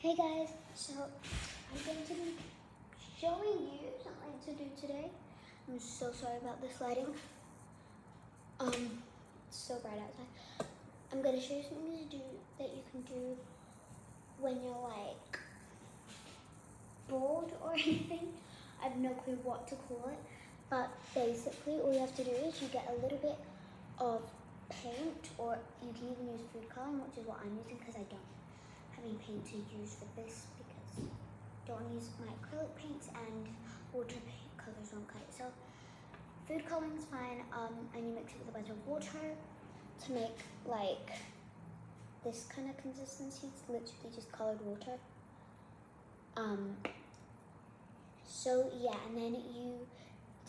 Hey guys, so I'm going to be showing you something to do today. I'm so sorry about this lighting. It's so bright outside. I'm going to show you something to do that you can do when you're like bored or anything. I have no clue what to call it, but basically all you have to do is you get a little bit of paint, or you can even use food coloring, which is what I'm using because I don't have any paint to use for this because I don't use my acrylic paints and water colors won't cut it. So food coloring is fine, and you mix it with a bunch of water to make like this kind of consistency. It's literally just colored water. So yeah, and then you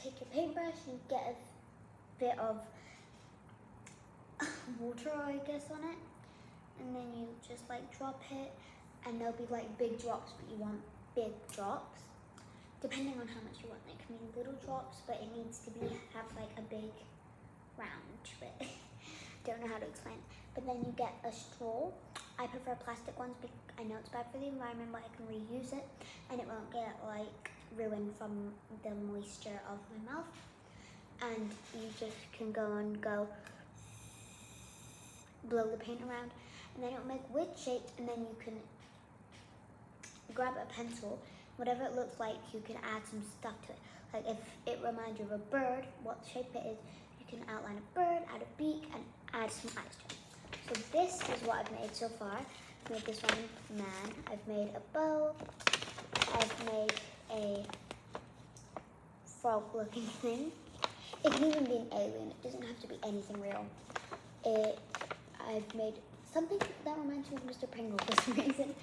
take your paintbrush and get a bit of water, I guess, on it, and then you just like drop it, and there'll be like big drops, but you want big drops depending on how much you want. They can be little drops, but it needs to be have like a big round to it. Don't know how to explain it. But then you get a straw. I prefer plastic ones because I know it's bad for the environment, but I can reuse it and it won't get like ruined from the moisture of my mouth. And you just can go blow the paint around, and then it'll make weird shapes, and then you can grab a pencil, whatever it looks like, you can add some stuff to it. Like if it reminds you of a bird, what shape it is, you can outline a bird, add a beak, and add some eyes to it. So this is what I've made so far. I've made this round man, I've made a bow, I've made a frog looking thing. It can even be an alien, it doesn't have to be anything real. I've made something that reminds me of Mr. Pringle for some reason.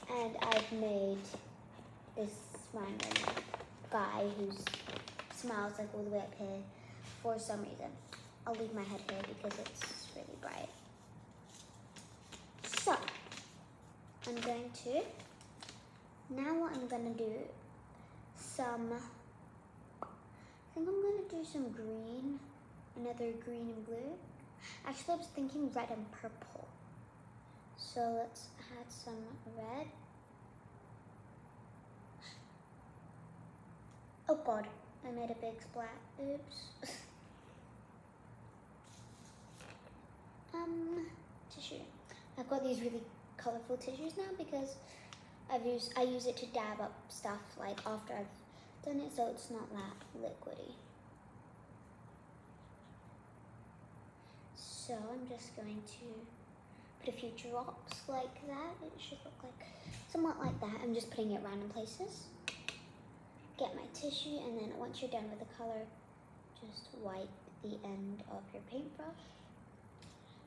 And I've made this random guy who smiles like all the way up here for some reason. I'll leave my head here because it's really bright. So, I'm going to, now what I'm going to do, I think I'm going to do some green, another green and blue. Actually, I was thinking red and purple. So let's add some red. Oh God, I made a big splat. Oops. Tissue. I've got these really colorful tissues now because I use it to dab up stuff like after I've done it, so it's not that liquidy. So I'm just going to put a few drops like that. It should look like somewhat like that. I'm just putting it random places. Get my tissue, and then once you're done with the color, just wipe the end of your paintbrush.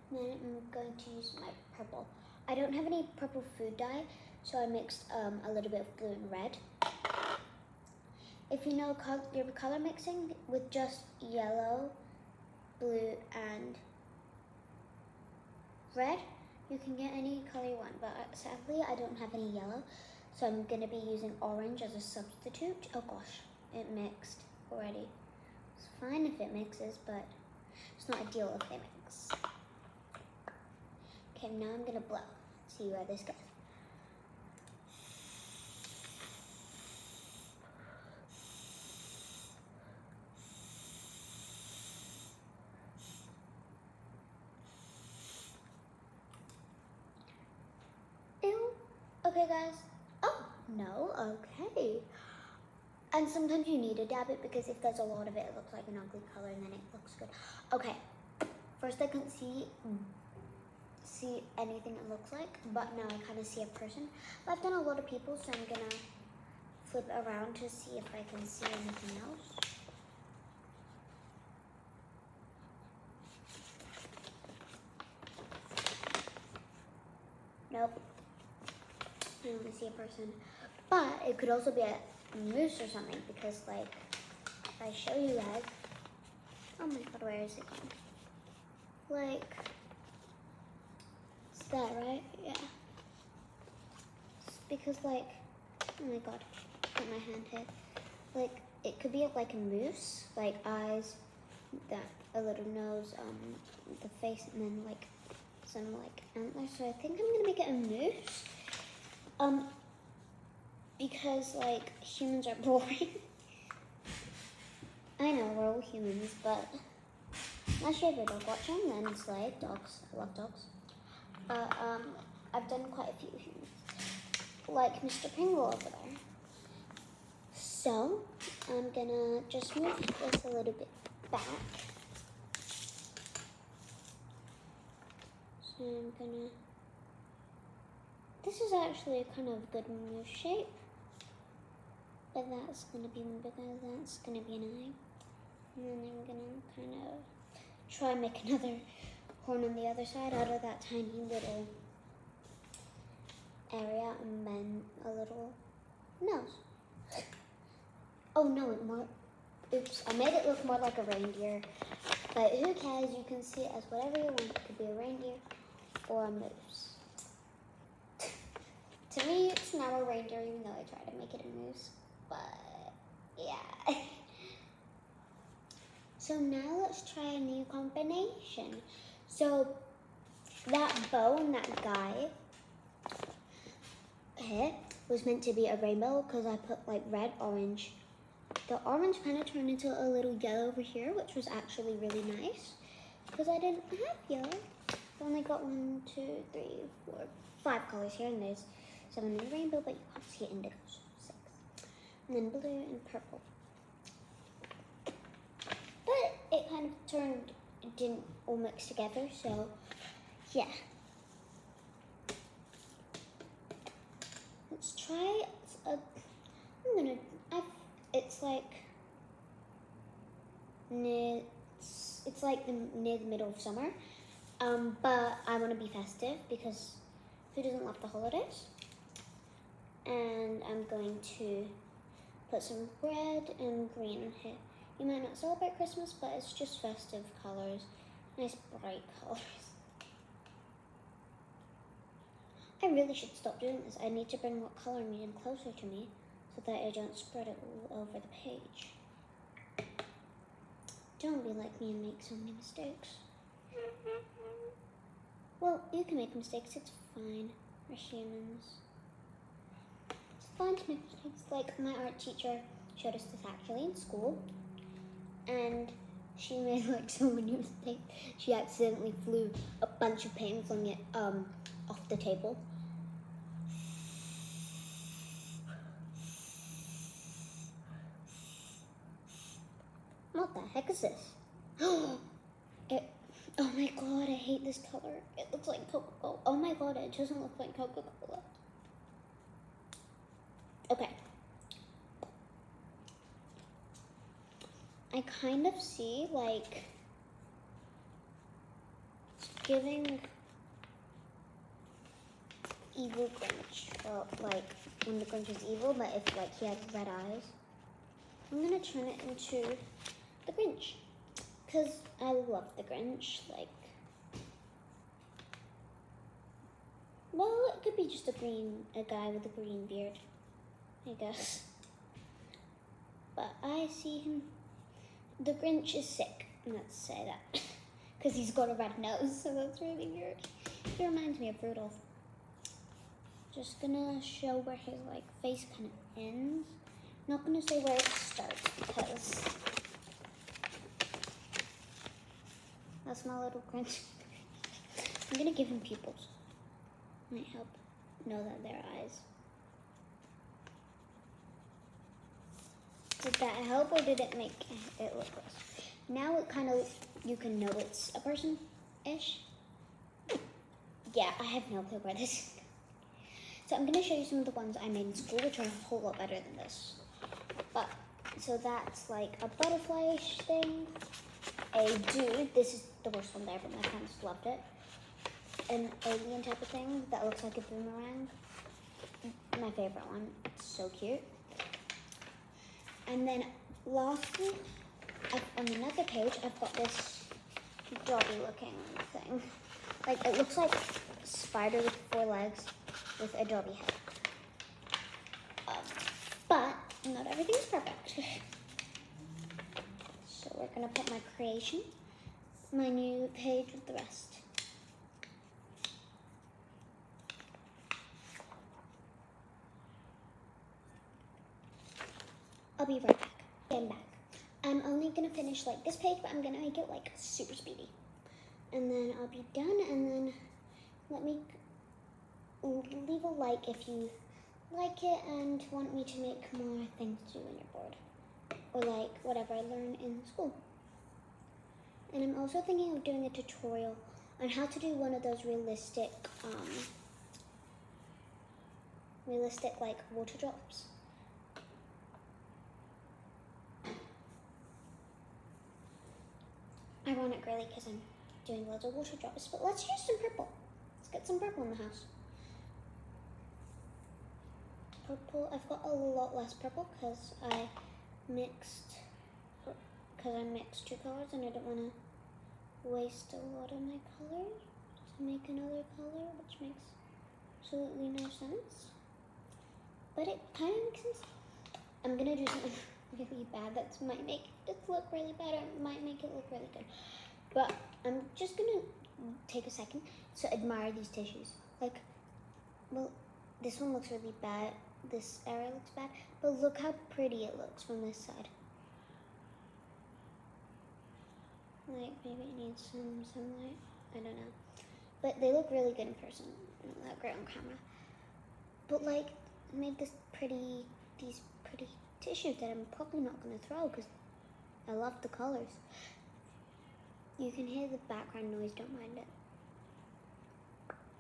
And then I'm going to use my purple. I don't have any purple food dye, so I mixed a little bit of blue and red. If you know your color mixing with just yellow, blue, and red, you can get any color you want, but sadly I don't have any yellow, so I'm going to be using orange as a substitute. Oh gosh, it mixed already. It's fine if it mixes, but it's not ideal if they mix. Okay, now I'm going to blow. See where this goes. Ew. Okay, guys. Oh, no, okay. And sometimes you need to dab it because if there's a lot of it, it looks like an ugly color and then it looks good. Okay, first I couldn't see anything it looks like, but now I kind of see a person. But I've done a lot of people, so I'm gonna flip around to see if I can see anything else. Nope, I only see a person. But it could also be a moose or something because like, if I show you guys, oh my God, where is it going? Like, it's that, right? Yeah. It's because like, oh my God, put my hand here. Like, it could be like a moose, like eyes, a little nose, the face, and then like some like antlers. So I think I'm gonna make it a moose. Because like humans are boring. I know we're all humans, but unless you're a dog watcher, then slay dogs. I love dogs. I've done quite a few humans, like Mr. Pringle over there. So I'm gonna just move this a little bit back. So I'm gonna. This is actually a kind of good move shape, but that's gonna be bigger. That's gonna be an eye, and then I'm gonna kind of try and make another horn on the other side out of that tiny little area, and then a little nose. Oh no, oops, I made it look more like a reindeer, but who cares? You can see it as whatever you want. It could be a reindeer or a moose. To me, it's now a reindeer, even though I tried to make it a moose, but yeah. So now let's try a new combination. So that bow and that guy here was meant to be a rainbow because I put like red, orange. The orange kind of turned into a little yellow over here, which was actually really nice because I didn't have yellow. I only got 1, 2, 3, 4, 5 colors here, and there's 7 in the rainbow, but you can't see indigo, so 6. And then blue and purple. But it kind of it didn't all mix together, so yeah. Let's try it's like near the middle of summer, but I want to be festive because who doesn't love the holidays? And I'm going to put some red and green in here. You might not celebrate Christmas, but it's just festive colors, nice bright colors. I really should stop doing this. I need to bring what color medium closer to me so that I don't spread it all over the page. Don't be like me and make so many mistakes. Well, you can make mistakes, it's fine. We're humans. It's fine to make mistakes. Like my art teacher showed us this actually in school, and she made like so many mistakes. She accidentally flew a bunch of paint and flung it off the table. What the heck is this? Oh my god, I hate this color. It looks like Coca-Cola. Oh my god, it doesn't look like Coca-Cola. Okay. I kind of see like it's giving evil Grinch. Well, like when the Grinch is evil, but if like he has red eyes. I'm gonna turn it into the Grinch because I love the Grinch. Like, well, it could be just a guy with a green beard, I guess. But I see him. The Grinch is sick. Let's say that because he's got a red nose, so that's really weird. He reminds me of Rudolph. Just gonna show where his like face kind of ends. I'm not gonna say where it starts because that's my little Grinch. I'm gonna give him pupils. Might help know that they're eyes. Did that help or did it make it look worse? Now it kind of, you can know it's a person-ish. Yeah, I have no clue where this is. So I'm gonna show you some of the ones I made in school, which are a whole lot better than this. But, so that's like a butterfly-ish thing. A dude, this is the worst one there, but my friends loved it. An alien type of thing that looks like a boomerang. My favorite one, it's so cute. And then lastly, on another page, I've got this Dobby-looking thing. Like, it looks like a spider with 4 legs with a Dobby head. But not everything's perfect. So we're gonna put my creation, my new page with the rest. be right back. I'm back. I'm only gonna finish like this page, but I'm gonna make it like super speedy. And then I'll be done, and then let me leave a like if you like it and want me to make more things to do on your board. Or like whatever I learn in school. And I'm also thinking of doing a tutorial on how to do one of those realistic like water drops. Ironic really, because I'm doing loads of water drops, but let's use some purple. Let's get some purple in the house. Purple, I've got a lot less purple because I mixed two colors and I don't want to waste a lot of my colors to make another color, which makes absolutely no sense. But it kind of makes sense. I'm gonna do something really bad that might make it look really bad or might make it look really good. But I'm just gonna take a second to admire these tissues. Like, well, this one looks really bad. This area looks bad, but look how pretty it looks from this side. Like, maybe it needs some sunlight. I don't know. But they look really good in person. They don't look great on camera. But like, I made these pretty tissues that I'm probably not going to throw because I love the colors. You can hear the background noise, don't mind it.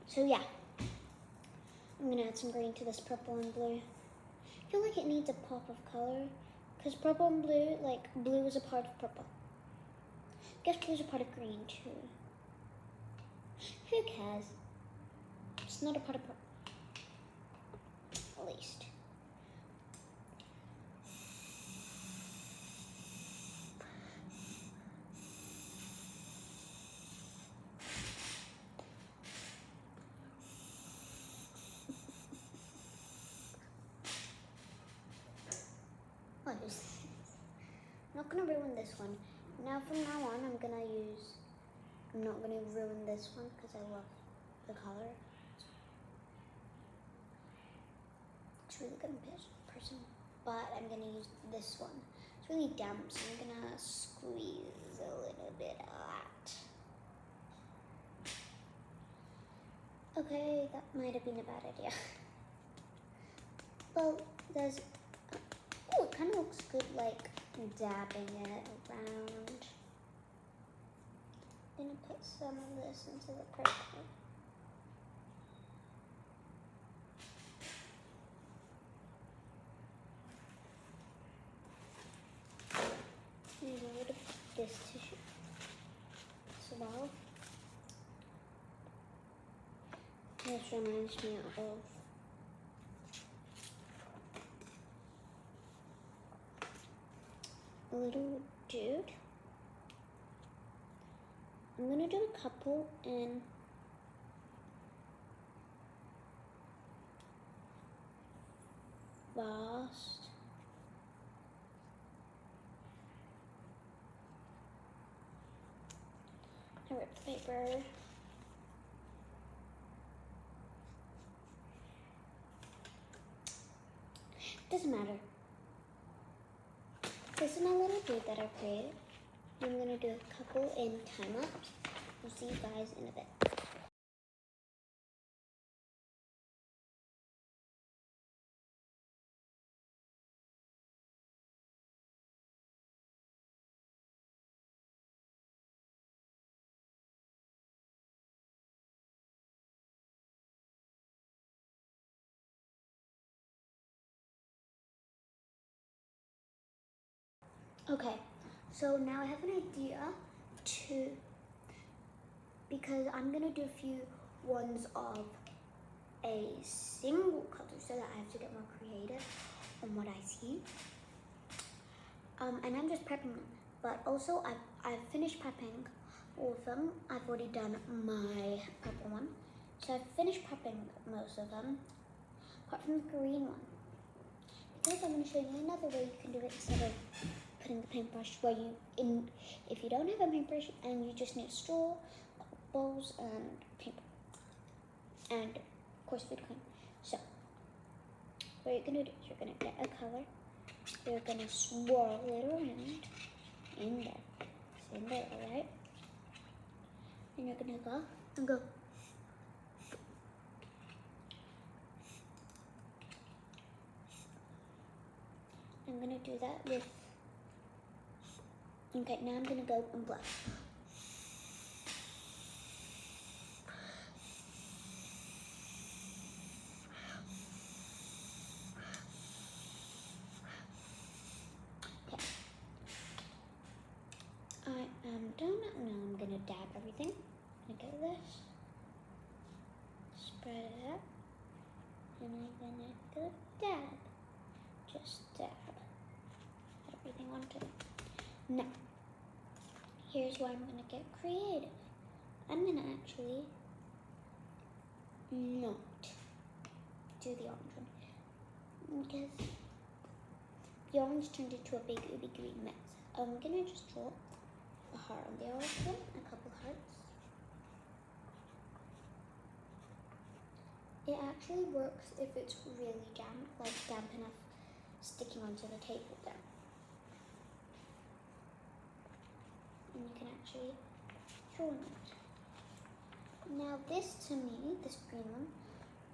So yeah, I'm going to add some green to this purple and blue. I feel like it needs a pop of color because purple and blue, like blue is a part of purple. I guess blue is a part of green too. Who cares? It's not a part of purple. At least. What is this? I'm not gonna ruin this one. Now from now on I'm not gonna ruin this one because I love the color. It's really good in person. But I'm gonna use this one. It's really damp, so I'm gonna squeeze a little bit of that. Okay, that might have been a bad idea. Well, there's, oh, it kind of looks good like dabbing it around. I'm gonna put some of this into the purple. Use a little bit of this tissue as well. This reminds me of a little dude. I'm gonna do a couple in fast. I ripped the paper. Doesn't matter. This is my little dude that I created. I'm gonna do a couple in time lapse. We'll see you guys in a bit. Okay, so now I have an idea because I'm gonna do a few ones of a single color so that I have to get more creative on what I see. And I'm just prepping them, but also I've finished prepping all of them. I've already done my purple one, so I've finished prepping most of them, apart from the green one. Because I'm going to show you another way you can do it instead of putting the paintbrush where if you don't have a paintbrush and you just need straw, bowls, and paper, and of course food coloring. So what you're going to do is you're going to get a color You're gonna swirl it around in there. Alright? And you're gonna go and go. I'm gonna do that with. Okay, now I'm gonna go and blow. I am done. Now I'm gonna dab everything. I'm gonna get this, spread it out, and I'm gonna go dab. Just dab everything onto it. Now, here's where I'm gonna get creative. I'm gonna actually not do the orange one because the orange turned into a big ooby gooey mess. I'm gonna just draw a heart on the orange one, a couple hearts. It actually works if it's really damp, like damp enough sticking onto the table there. And you can actually draw on it. Now this to me, this green one,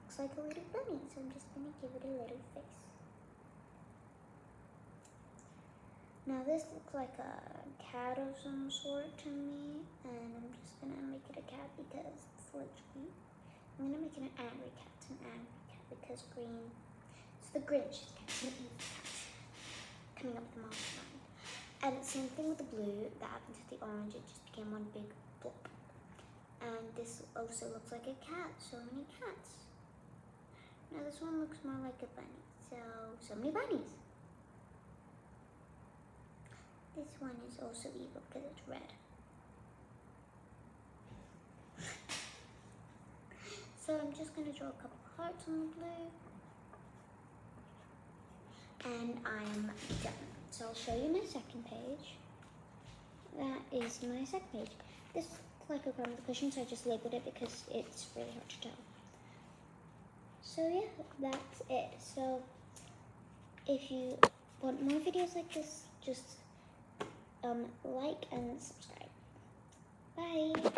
looks like a little bunny, so I'm just gonna give it a little face. Now this looks like a cat of some sort to me, and I'm just gonna make it a cat because it's literally, I'm gonna make it an angry cat because green, it's the Grinch, coming up with the mastermind. And same thing with the blue, that happened to the orange, it just became one big blob. And this also looks like a cat, so many cats. Now this one looks more like a bunny, so many bunnies. This one is also evil because it's red. So I'm just going to draw a couple hearts on the blue. And I'm done. So I'll show you my second page. That is my second page. This looks like a Crown of the Cushion, so I just labeled it because it's really hard to tell. So yeah, that's it. So if you want more videos like this, just like and subscribe. Bye.